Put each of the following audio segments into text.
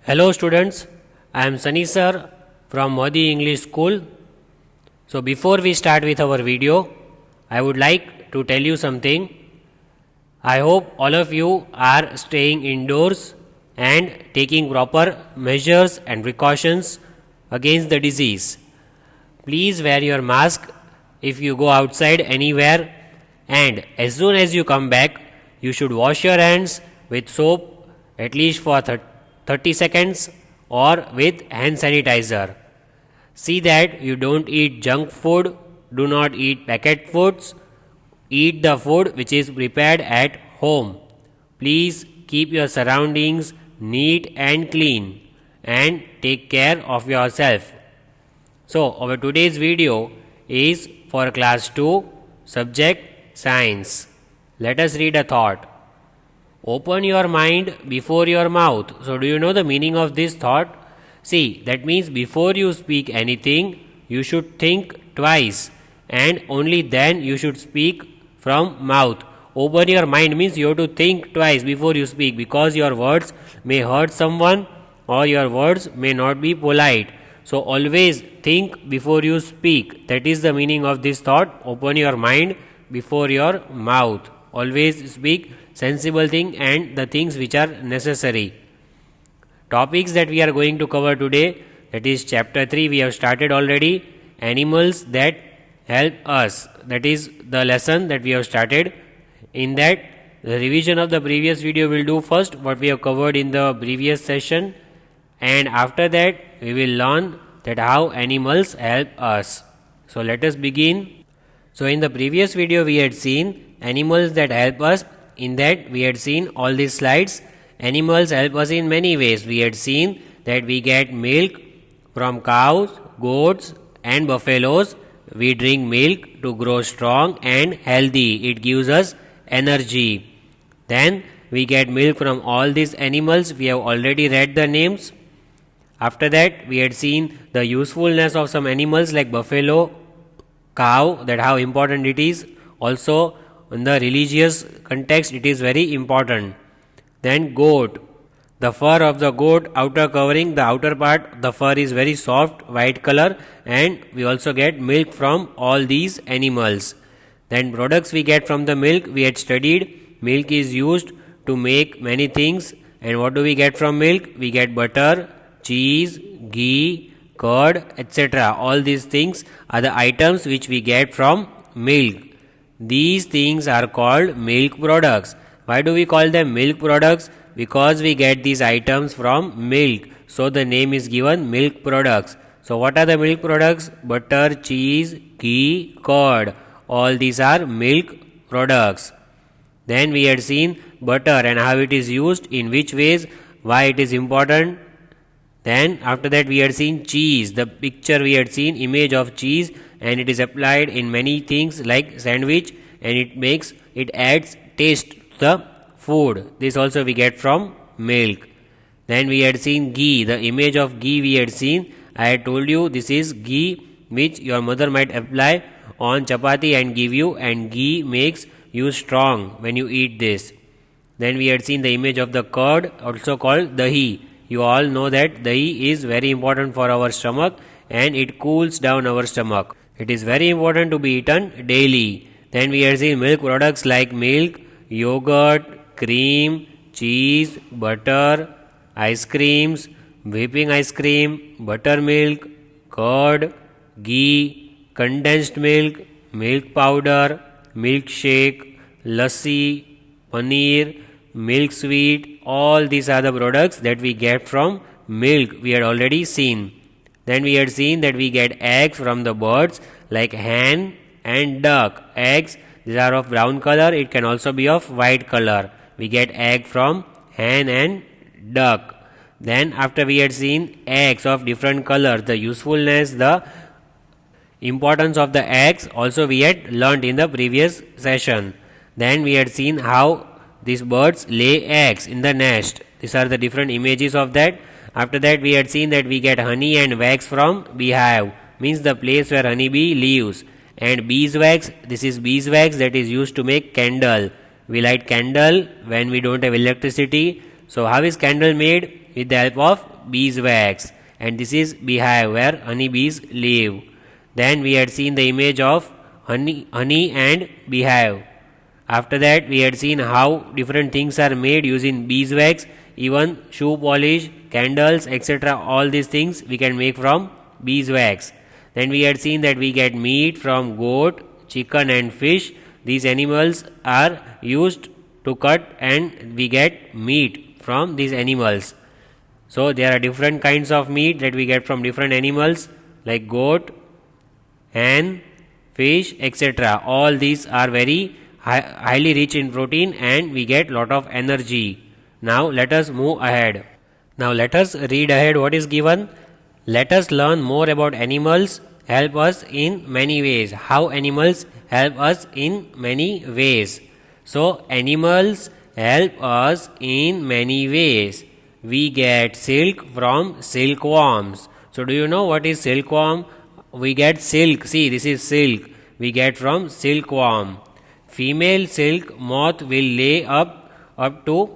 Hello students, I am Sunny sir from Modi English School. So before we start with our video, I would like to tell you something. I hope all of you are staying indoors and taking proper measures and precautions against the disease. Please wear your mask if you go outside anywhere, and as soon as you come back, you should wash your hands with soap at least for 30 seconds or with hand sanitizer. See that you don't eat junk food, do not eat packet foods, eat the food which is prepared at home. Please keep your surroundings neat and clean and take care of yourself. So, our today's video is for class 2, subject science. Let us read a thought. Open your mind before your mouth. So, do you know the meaning of this thought? See, that means before you speak anything, you should think twice and only then you should speak from mouth. Open your mind means you have to think twice before you speak, because your words may hurt someone or your words may not be polite. So, always think before you speak. That is the meaning of this thought. Open your mind before your mouth. Always speak sensible thing and the things which are necessary. Topics that we are going to cover today, that is chapter 3, we have started already. Animals that help us. That is the lesson that we have started. In that, the revision of the previous video will do first what we have covered in the previous session, and after that we will learn that how animals help us. So let us begin. So in the previous video we had seen animals that help us. In that we had seen all these slides. Animals help us in many ways. We had seen that we get milk from cows, goats and buffaloes. We drink milk to grow strong and healthy. It gives us energy. Then we get milk from all these animals. We have already read the names. After that we had seen the usefulness of some animals like buffalo, cow, that how important it is. Also in the religious context it is very important. Then goat, the fur of the goat, outer covering, the outer part, the fur is very soft, white color, and we also get milk from all these animals. Then products we get from the milk, we had studied. Milk is used to make many things, and what do we get from milk? We get butter, cheese, ghee, curd, etc. All these things are the items which we get from milk. These things are called milk products. Why do we call them milk products? Because we get these items from milk. So the name is given milk products. So what are the milk products? Butter, cheese, ghee, curd. All these are milk products. Then we had seen butter and how it is used, in which ways, why it is important. Then after that we had seen cheese. The picture we had seen, image of cheese, and it is applied in many things like sandwich, and it adds taste to the food. This also we get from milk. Then we had seen ghee. The image of ghee we had seen. I had told you this is ghee which your mother might apply on chapati and give you, and ghee makes you strong when you eat this. Then we had seen the image of the curd, also called dahi. You all know that dahi is very important for our stomach and it cools down our stomach. It is very important to be eaten daily. Then we had seen milk products like milk, yogurt, cream, cheese, butter, ice creams, whipping ice cream, buttermilk, curd, ghee, condensed milk, milk powder, milkshake, lassi, paneer, milk sweet. All these are the products that we get from milk. We had already seen. Then we had seen that we get eggs from the birds like hen and duck. Eggs, these are of brown color. It can also be of white color. We get egg from hen and duck. Then after we had seen eggs of different colors, the usefulness, the importance of the eggs also we had learnt in the previous session. Then we had seen how these birds lay eggs in the nest. These are the different images of that. After that we had seen that we get honey and wax from beehive, means the place where honeybee lives. And beeswax, this is beeswax that is used to make candle. We light candle when we don't have electricity. So how is candle made? With the help of beeswax, and this is beehive where honeybees live. Then we had seen the image of honey and beehive. After that we had seen how different things are made using beeswax, even shoe polish, candles, etc. All these things we can make from beeswax. Then we had seen that we get meat from goat, chicken and fish. These animals are used to cut and we get meat from these animals. So there are different kinds of meat that we get from different animals like goat, hen, fish, etc. All these are very highly rich in protein and we get lot of energy. Now let us move ahead. Now let us read ahead what is given. Let us learn more about animals help us in many ways. How animals help us in many ways. So animals help us in many ways. We get silk from silkworms. So do you know what is silkworm? We get silk. See, this is silk. We get from silkworm. Female silk moth will lay up to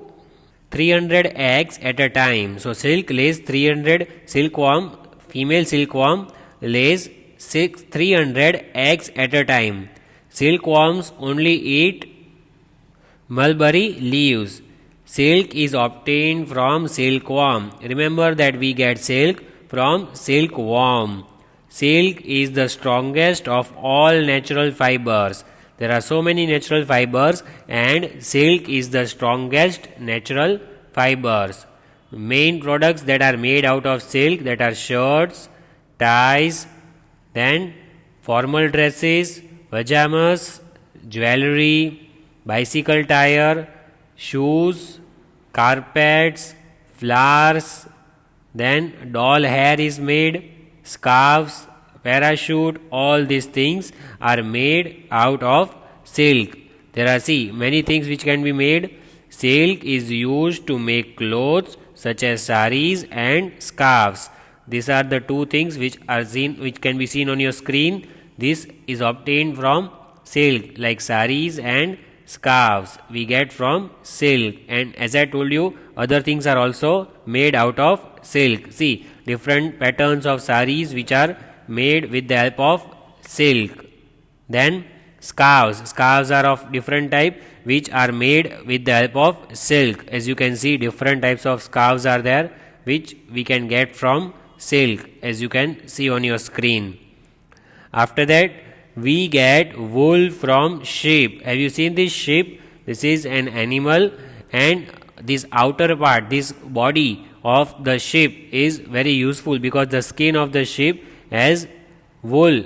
300 eggs at a time. So silk lays 300 silkworm. Female silkworm lays 300 eggs at a time. Silkworms only eat mulberry leaves. Silk is obtained from silkworm. Remember that we get silk from silkworm. Silk is the strongest of all natural fibers. There are so many natural fibers and silk is the strongest natural fibers. Main products that are made out of silk, that are shirts, ties, then formal dresses, pajamas, jewelry, bicycle tire, shoes, carpets, flowers, then doll hair is made, scarves, parachute, all these things are made out of silk. There are many things which can be made. Silk is used to make clothes such as saris and scarves. These are the two things which can be seen on your screen. This is obtained from silk, like saris and scarves we get from silk, and as I told you, other things are also made out of silk. See, different patterns of saris which are made with the help of silk. Then scarves are of different type which are made with the help of silk. As you can see, different types of scarves are there which we can get from silk, as you can see on your screen. After that, we get wool from sheep. Have you seen this sheep? This is an animal, and this outer part, this body of the sheep is very useful because the skin of the sheep has wool.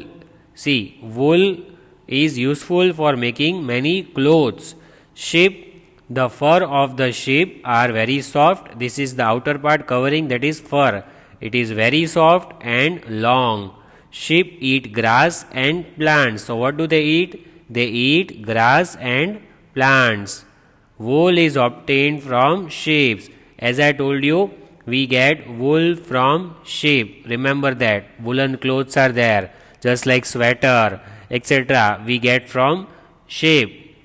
See, wool is useful for making many clothes. Sheep, the fur of the sheep are very soft. This is the outer part covering, that is fur. It is very soft and long. Sheep eat grass and plants. So what do they eat? They eat grass and plants. Wool is obtained from sheep. As I told you, we get wool from sheep. Remember that. Woolen clothes are there, just like sweater, etc. we get from sheep.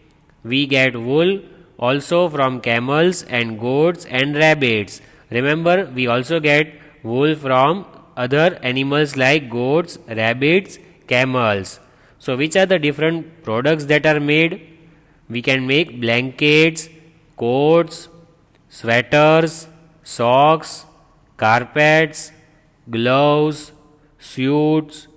We get wool also from camels and goats and rabbits. Remember, we also get wool from other animals like goats, rabbits, camels. So which are the different products that are made? We can make blankets, coats, sweaters, socks, carpets, gloves, suits,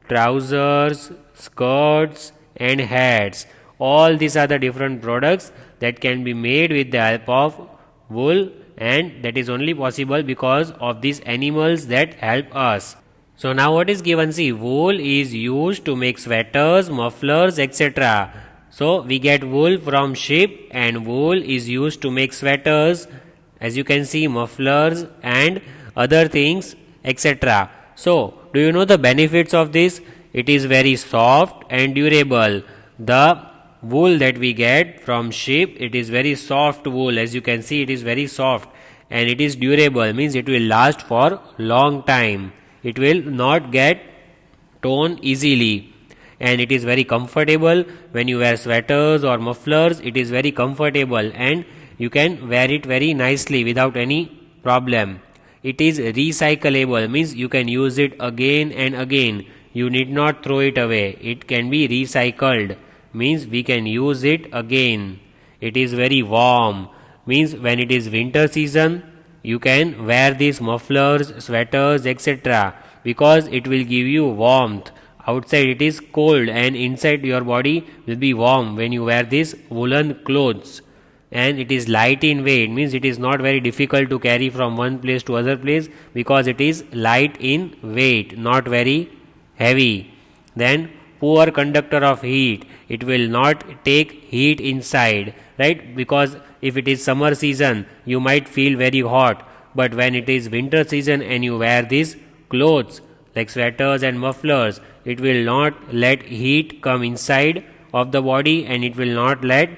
trousers, skirts and hats. All these are the different products that can be made with the help of wool, and that is only possible because of these animals that help us. So now what is given? See, wool is used to make sweaters, mufflers, etc. So we get wool from sheep and wool is used to make sweaters, as you can see, mufflers and other things, etc. So do you know the benefits of this? It is very soft and durable. The wool that we get from sheep, it is very soft wool. As you can see, it is very soft and it is durable, means it will last for long time. It will not get torn easily, and it is very comfortable. When you wear sweaters or mufflers, it is very comfortable and you can wear it very nicely without any problem. It is recyclable, means you can use it again and again. You need not throw it away. It can be recycled, means we can use it again. It is very warm, means when it is winter season, you can wear these mufflers, sweaters, etc. because it will give you warmth. Outside it is cold and inside your body will be warm when you wear these woolen clothes. And it is light in weight, means it is not very difficult to carry from one place to other place because it is light in weight, not very heavy. Then poor conductor of heat, it will not take heat inside, right? Because if it is summer season you might feel very hot, but when it is winter season and you wear these clothes like sweaters and mufflers, it will not let heat come inside of the body and it will not let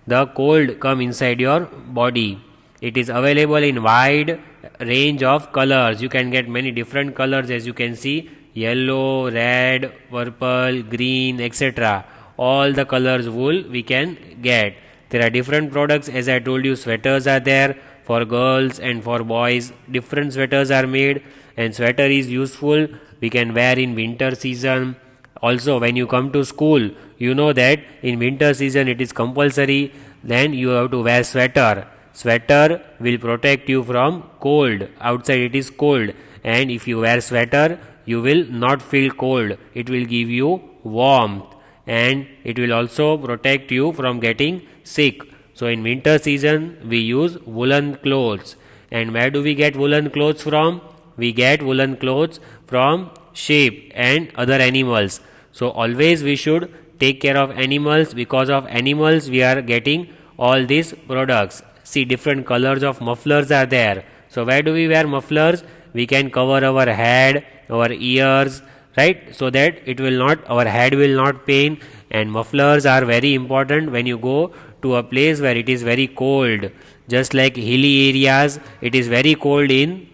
the cold come inside your body. It is available in wide range of colors. You can get many different colors, as you can see, yellow, red, purple, green, etc. All the colors wool we can get. There are different products, as I told you. Sweaters are there for girls and for boys. Different sweaters are made, and sweater is useful. We can wear in winter season. Also, when you come to school, you know that in winter season it is compulsory, then you have to wear sweater. Sweater will protect you from cold. Outside it is cold, and if you wear sweater you will not feel cold. It will give you warmth, and it will also protect you from getting sick. So in winter season we use woolen clothes. And where do we get woolen clothes from? We get woolen clothes from sheep and other animals. So always we should take care of animals. Because of animals we are getting all these products. See, different colors of mufflers are there. So where do we wear mufflers? We can cover our head, our ears, right? So that it will not, our head will not pain. And mufflers are very important when you go to a place where it is very cold. Just like hilly areas, it is very cold in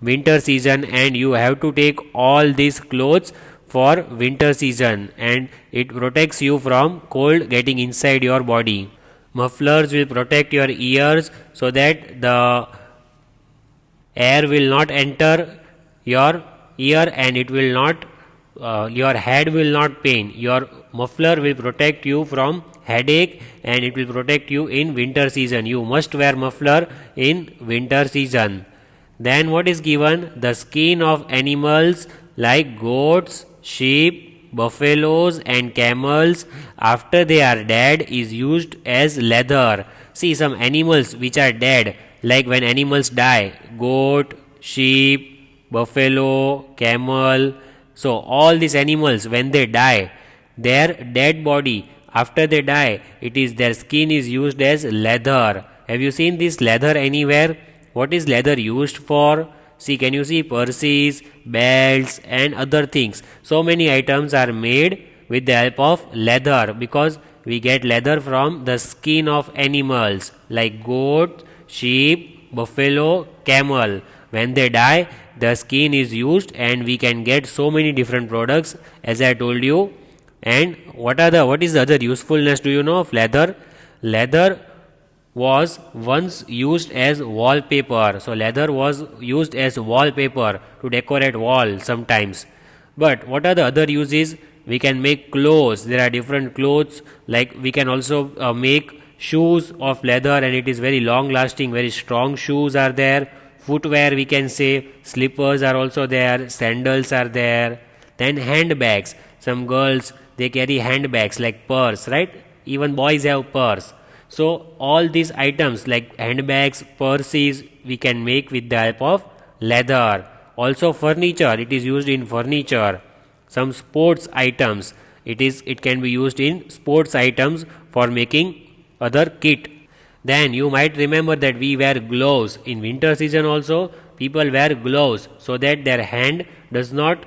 winter season, and you have to take all these clothes for winter season, and it protects you from cold getting inside your body. Mufflers will protect your ears so that the air will not enter your ear and it will not your head will not pain. Your muffler will protect you from headache and it will protect you in winter season. You must wear muffler in winter season. Then what is given? The skin of animals like goats, sheep, buffaloes and camels after they are dead is used as leather. See, some animals which are dead, like when animals die, goat, sheep, buffalo, camel. So all these animals, when they die, their dead body, after they die, it is their skin is used as leather. Have you seen this leather anywhere? What is leather used for? See, can you see purses, belts and other things? So many items are made with the help of leather, because we get leather from the skin of animals like goat, sheep, buffalo, camel. When they die, the skin is used and we can get so many different products, as I told you. And what is the other usefulness, do you know, of leather? Leather was once used as wallpaper. So leather was used as wallpaper to decorate wall sometimes. But what are the other uses? We can make clothes. There are different clothes, like we can also make shoes of leather, and it is very long lasting, very strong shoes are there. Footwear, we can say, slippers are also there, sandals are there. Then handbags. Some girls, they carry handbags like purse, right? Even boys have purse. So all these items like handbags, purses, we can make with the help of leather. Also furniture, it is used in furniture. Some sports items, it can be used in sports items for making other kit. Then you might remember that we wear gloves. In winter season also, people wear gloves so that their hand does not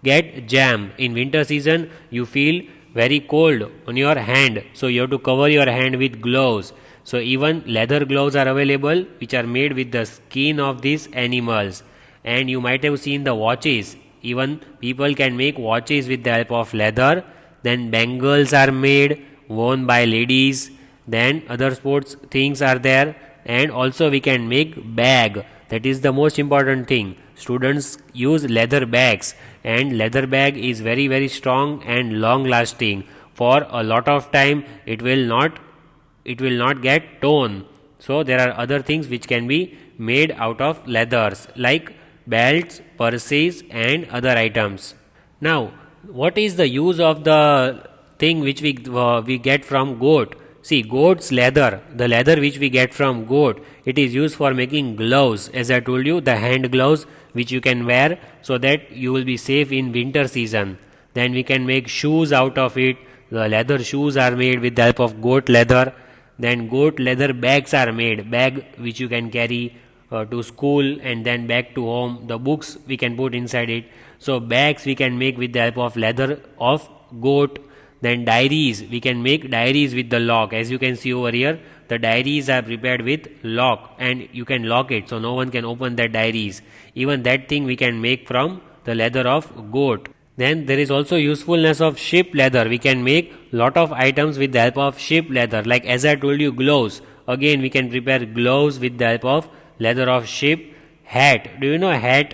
get jam. In winter season, you feel very cold on your hand, so you have to cover your hand with gloves. So even leather gloves are available, which are made with the skin of these animals. And you might have seen the watches. Even people can make watches with the help of leather. Then bangles are made, worn by ladies. then other sports things are there, and also we can make bag. That is the most important thing. Students use leather bags, and leather bag is very strong and long lasting. For a lot of time it will not get torn. So there are other things which can be made out of leathers like belts, purses and other items. Now, what is the use of the thing which we get from goat? See, goat's leather, the leather which we get from goat, it is used for making gloves. As I told you, the hand gloves which you can wear so that you will be safe in winter season. Then we can make shoes out of it. The leather shoes are made with the help of goat leather. Then goat leather bags are made, bag which you can carry to school and then back to home. The books we can put inside it. So bags we can make with the help of leather of goat. Then diaries, we can make diaries with the lock. As you can see over here, the diaries are prepared with lock and you can lock it so no one can open that diaries. Even that thing we can make from the leather of goat. Then there is also usefulness of sheep leather. We can make lot of items with the help of sheep leather. Like as I told you, gloves. Again we can prepare gloves with the help of leather of sheep. Hat. Do you know hat?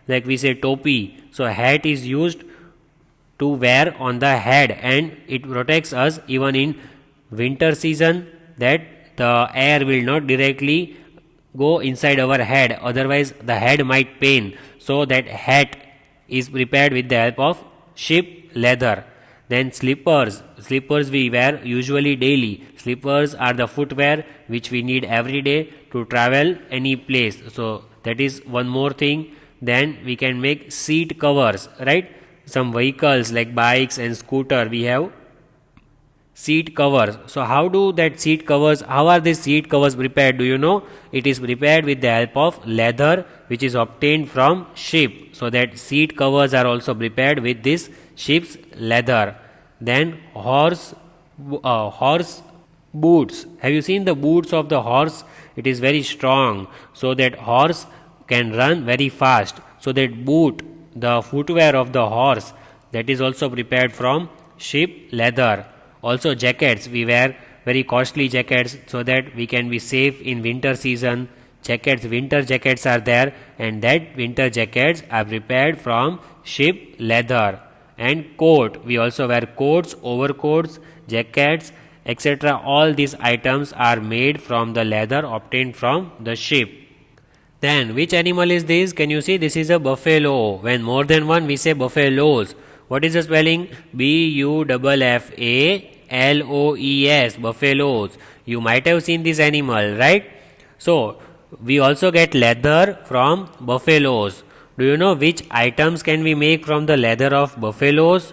Like we say topi. So hat is used to wear on the head and it protects us even in winter season, that the air will not directly go inside our head, otherwise the head might pain. So that hat is prepared with the help of sheep leather. Then slippers we wear usually daily. Slippers are the footwear which we need every day to travel any place. So that is one more thing. Then we can make seat covers, right? Some vehicles like bikes and scooter, we have seat covers. So how are these seat covers prepared? Do you know? It is prepared with the help of leather which is obtained from sheep. So that seat covers are also prepared with this sheep's leather. Then horse boots. Have you seen the boots of the horse? It is very strong so that horse can run very fast. So that boot, the footwear of the horse, that is also prepared from sheep leather. Also jackets, we wear very costly jackets so that we can be safe in winter season. Winter jackets are there, and that winter jackets are prepared from sheep leather. And coat, we also wear coats, overcoats, jackets, etc. All these items are made from the leather obtained from the sheep. Then which animal is this? Can you see? This is a buffalo. When more than one, we say buffaloes. What is the spelling? Buffaloes. Buffaloes. You might have seen this animal, right? So we also get leather from buffaloes. Do you know which items can we make from the leather of buffaloes?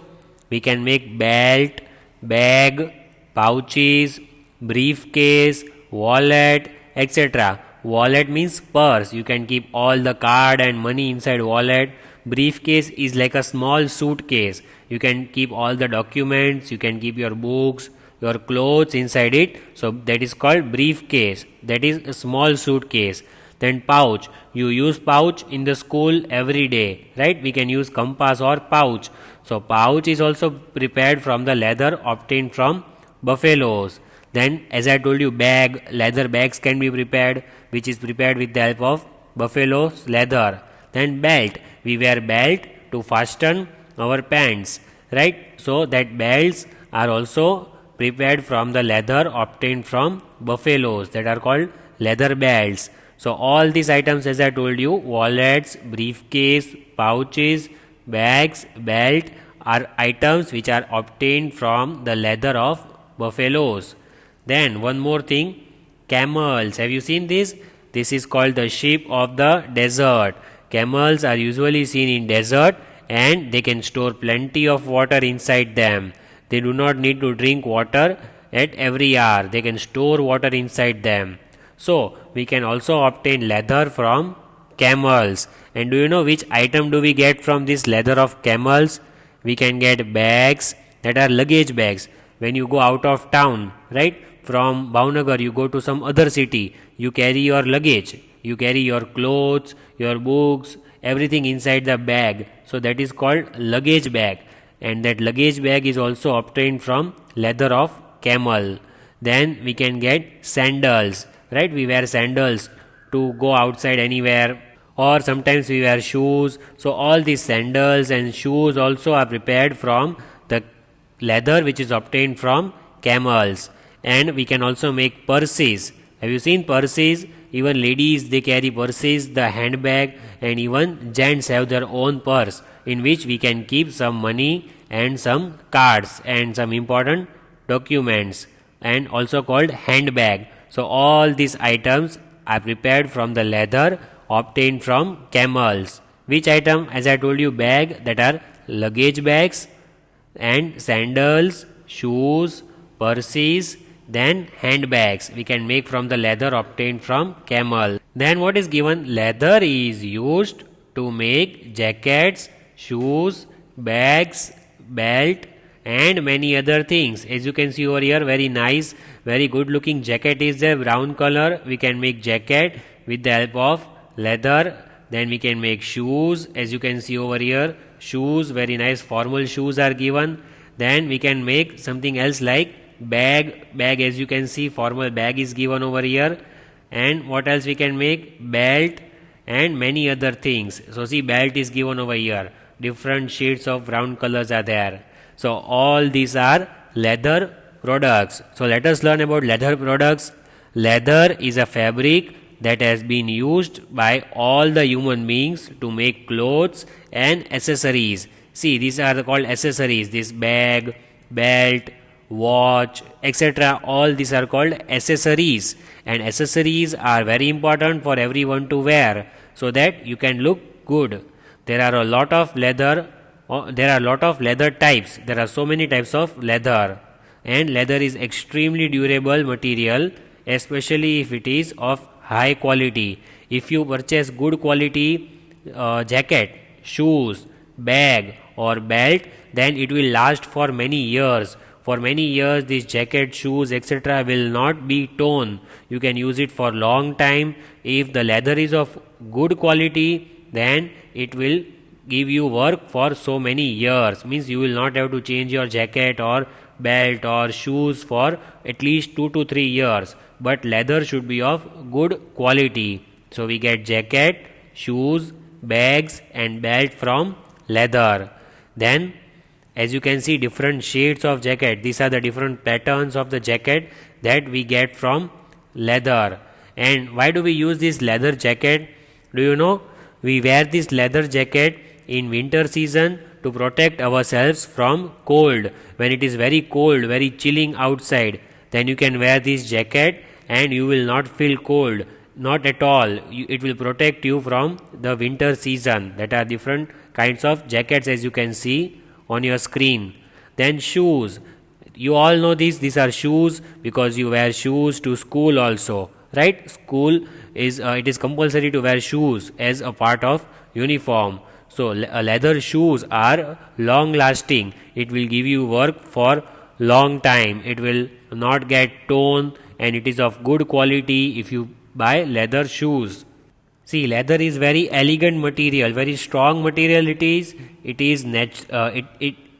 We can make belt, bag, pouches, briefcase, wallet, etc. Wallet means purse. You can keep all the card and money inside wallet. Briefcase is like a small suitcase. You can keep all the documents, you can keep your books, your clothes inside it. So that is called briefcase. That is a small suitcase. Then pouch. You use pouch in the school every day, right? We can use compass or pouch. So pouch is also prepared from the leather obtained from buffaloes. Then as I told you, bag, leather bags can be prepared, which is prepared with the help of buffalo's leather. Then belt, we wear belt to fasten our pants, right? So that belts are also prepared from the leather obtained from buffaloes, that are called leather belts. So all these items, as I told you, wallets, briefcase, pouches, bags, belt, are items which are obtained from the leather of buffaloes. Then one more thing, camels. Have you seen this? This is called the sheep of the desert. Camels are usually seen in desert and they can store plenty of water inside them. They do not need to drink water at every hour. They can store water inside them. So we can also obtain leather from camels. And do you know which item do we get from this leather of camels? We can get bags, that are luggage bags. When you go out of town, right? From Bhavnagar, you go to some other city, you carry your luggage, you carry your clothes, your books, everything inside the bag. So that is called luggage bag, and that luggage bag is also obtained from leather of camel. Then we can get sandals, right? We wear sandals to go outside anywhere, or sometimes we wear shoes. So all these sandals and shoes also are prepared from the leather which is obtained from camels. And we can also make purses. Have you seen purses? Even ladies, they carry purses, the handbag, and even gents have their own purse in which we can keep some money and some cards and some important documents, and also called handbag. So all these items are prepared from the leather obtained from camels. Which item? As I told you, bag, that are luggage bags, and sandals, shoes, purses, then handbags we can make from the leather obtained from camel. Then what is given? Leather is used to make jackets, shoes, bags, belt, and many other things. As you can see over here, very nice, very good looking jacket is there, brown color. We can make jacket with the help of leather. Then we can make shoes, as you can see over here, shoes, very nice formal shoes are given. Then we can make something else like bag, as you can see, formal bag is given over here. And what else we can make? Belt and many other things. So see, belt is given over here, different shades of brown colors are there. So all these are leather products. So let us learn about leather products. Leather is a fabric that has been used by all the human beings to make clothes and accessories. See, these are called accessories. This bag, belt, watch, etc. All these are called accessories, and accessories are very important for everyone to wear so that you can look good. There are a lot of leather types. There are so many types of leather, and leather is extremely durable material, especially if it is of high quality. If you purchase good quality jacket, shoes, bag or belt, then it will last for many years. For many years this jacket, shoes, etc. will not be torn. You can use it for long time. If the leather is of good quality, then it will give you work for so many years. Means you will not have to change your jacket or belt or shoes for at least 2 to 3 years. But leather should be of good quality. So we get jacket, shoes, bags and belt from leather. Then as you can see, different shades of jacket. These are the different patterns of the jacket that we get from leather. And why do we use this leather jacket? Do you know? We wear this leather jacket in winter season to protect ourselves from cold. When it is very cold, very chilling outside, then you can wear this jacket and you will not feel cold. Not at all. It will protect you from the winter season. That are different kinds of jackets, as you can see on your screen. Then shoes. You all know these are shoes because you wear shoes to school also, right? School is it is compulsory to wear shoes as a part of uniform. So leather shoes are long lasting. It will give you work for long time. It will not get torn, and it is of good quality if you buy leather shoes. See, leather is very elegant material, very strong material. It is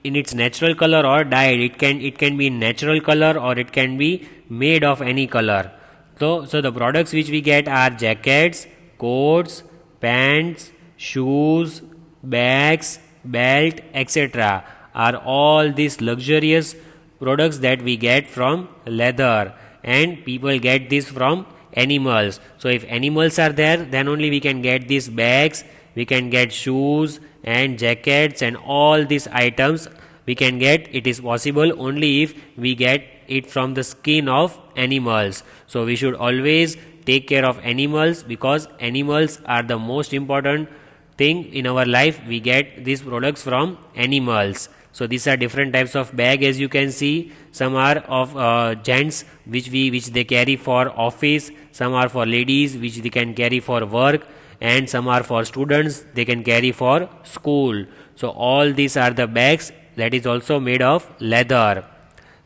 in its natural color or dyed. It can be in natural color or it can be made of any color. So the products which we get are jackets, coats, pants, shoes, bags, belt, etc. are all these luxurious products that we get from leather, and people get this from animals. So if animals are there, then only we can get these bags, we can get shoes and jackets, and all these items we can get. It is possible only if we get it from the skin of animals. So we should always take care of animals, because animals are the most important thing in our life. We get these products from animals. So these are different types of bag, as you can see. Some are of gents which they carry for office, some are for ladies which they can carry for work, and some are for students, they can carry for school. So all these are the bags that is also made of leather.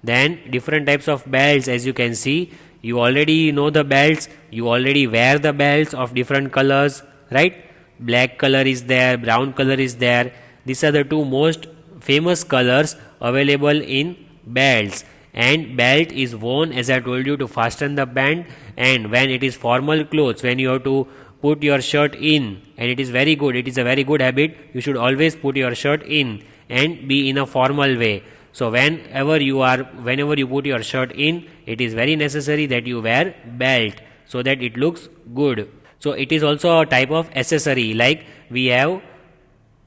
Then different types of belts, as you can see. You already know the belts, you already wear the belts of different colors, right? Black color is there, brown color is there. These are the two most famous colors available in belts. and belt is worn, as I told you, to fasten the band. And when it is formal clothes, when you have to put your shirt in, and it is very good, it is a very good habit, you should always put your shirt in and be in a formal way. So whenever you put your shirt in, it is very necessary that you wear belt so that it looks good. So it is also a type of accessory, like we have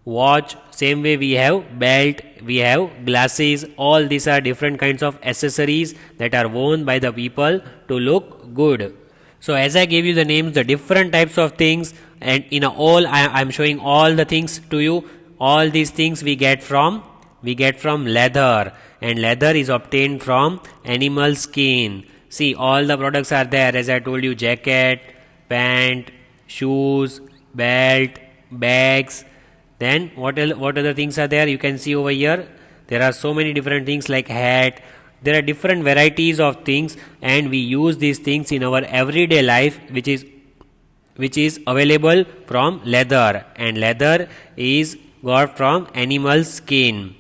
watch, same way we have belt, we have glasses. All these are different kinds of accessories that are worn by the people to look good. So as I gave you the names, the different types of things, and in a all I am showing all the things to you. All these things we get from leather, and leather is obtained from animal skin. See, all the products are there, as I told you: jacket, pant, shoes, belt, bags. Then what other things are there? You can see over here there are so many different things like hat. There are different varieties of things, and we use these things in our everyday life, which is available from leather, and leather is got from animal skin.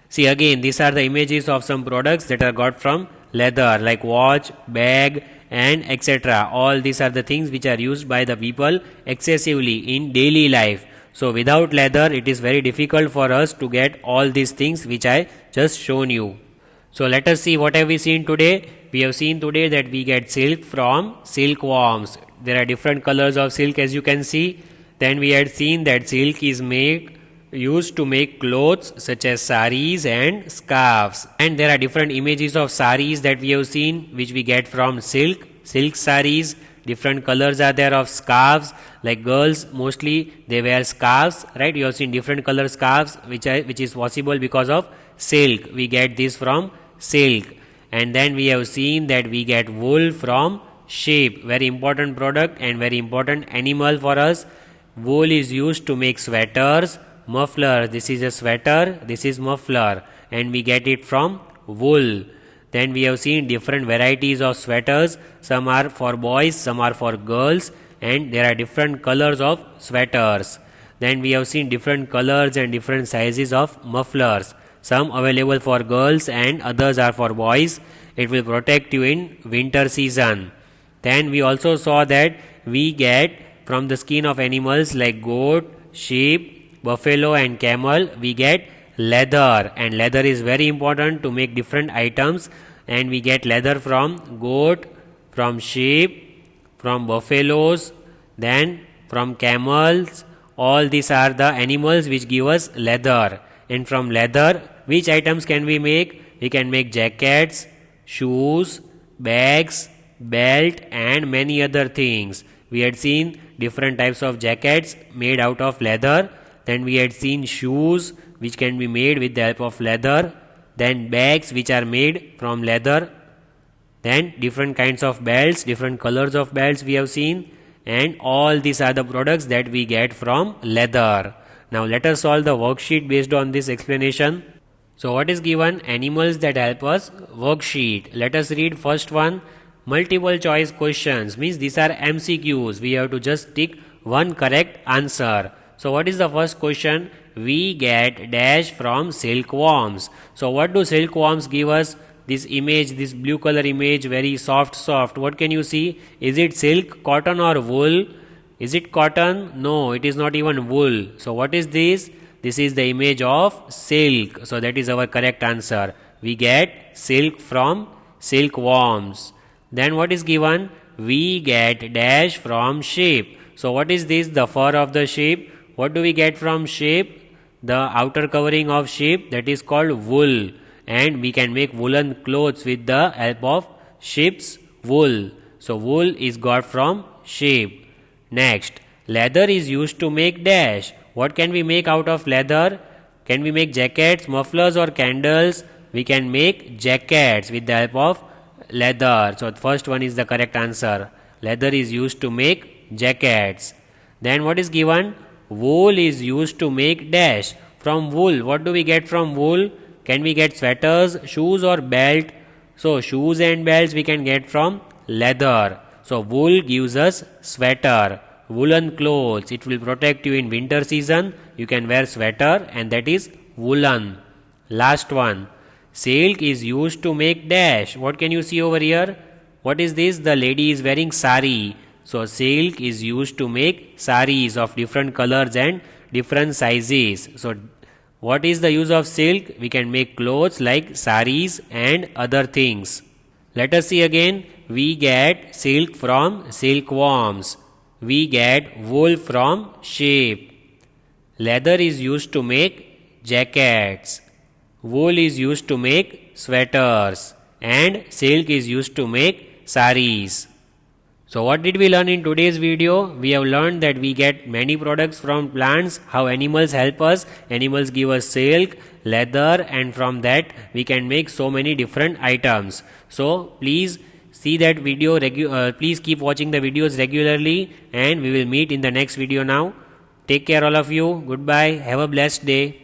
See, again, these are the images of some products that are got from leather, like watch, bag, and etc. All these are the things which are used by the people excessively in daily life. So without leather, it is very difficult for us to get all these things which I just shown you. So let us see what have we seen today. We have seen today that we get silk from silkworms. There are different colors of silk, as you can see. Then we had seen that silk is used to make clothes such as saris and scarves. And there are different images of saris that we have seen, which we get from silk saris. Different colors are there of scarves, like girls mostly they wear scarves, right? You have seen different color scarves which is possible because of silk. We get this from silk. And then we have seen that we get wool from sheep, very important product and very important animal for us. Wool is used to make sweaters, mufflers. This is a sweater, this is muffler, and we get it from wool. Then we have seen different varieties of sweaters. Some are for boys, some are for girls, and there are different colors of sweaters. Then we have seen different colors and different sizes of mufflers. Some available for girls and others are for boys. It will protect you in winter season. Then we also saw that we get from the skin of animals like goat, sheep, buffalo and camel, we get leather, and leather is very important to make different items. And we get leather from goat, from sheep, from buffaloes, then from camels. All these are the animals which give us leather. And from leather, which items can we make? We can make jackets, shoes, bags, belt, and many other things. We had seen different types of jackets made out of leather. Then we had seen shoes which can be made with the help of leather. Then bags which are made from leather. Then different kinds of belts, different colors of belts we have seen. And all these are the products that we get from leather. Now let us solve the worksheet based on this explanation. So what is given? Animals that help us. Worksheet. Let us read first one. Multiple choice questions, means these are MCQs. We have to just tick one correct answer. So what is the first question? We get dash from silkworms. So what do silkworms give us? This image, this blue color image, very soft. What can you see? Is it silk, cotton or wool? Is it cotton? No, it is not even wool. So what is this? This is the image of silk. So that is our correct answer. We get silk from silkworms. Then what is given? We get dash from sheep. So what is this? The fur of the sheep. What do we get from sheep? The outer covering of sheep, that is called wool. And we can make woolen clothes with the help of sheep's wool. So wool is got from sheep. Next, leather is used to make dash. What can we make out of leather? Can we make jackets, mufflers or candles? We can make jackets with the help of leather. So the first one is the correct answer. Leather is used to make jackets. Then what is given? Wool is used to make dash. From wool, what do we get from wool? Can we get sweaters, shoes or belt? So shoes and belts we can get from leather. So wool gives us sweater, woolen clothes. It will protect you in winter season. You can wear sweater and that is woolen. Last one. Silk is used to make dash. What can you see over here? What is this? The lady is wearing sari. So silk is used to make saris of different colors and different sizes. So what is the use of silk? We can make clothes like saris and other things. Let us see again. We get silk from silkworms. We get wool from sheep. Leather is used to make jackets. Wool is used to make sweaters. And silk is used to make saris. So what did we learn in today's video? We have learned that we get many products from plants, how animals help us. Animals give us silk, leather, and from that we can make so many different items. So please see that video, please keep watching the videos regularly, and we will meet in the next video now. Take care all of you. Goodbye. Have a blessed day.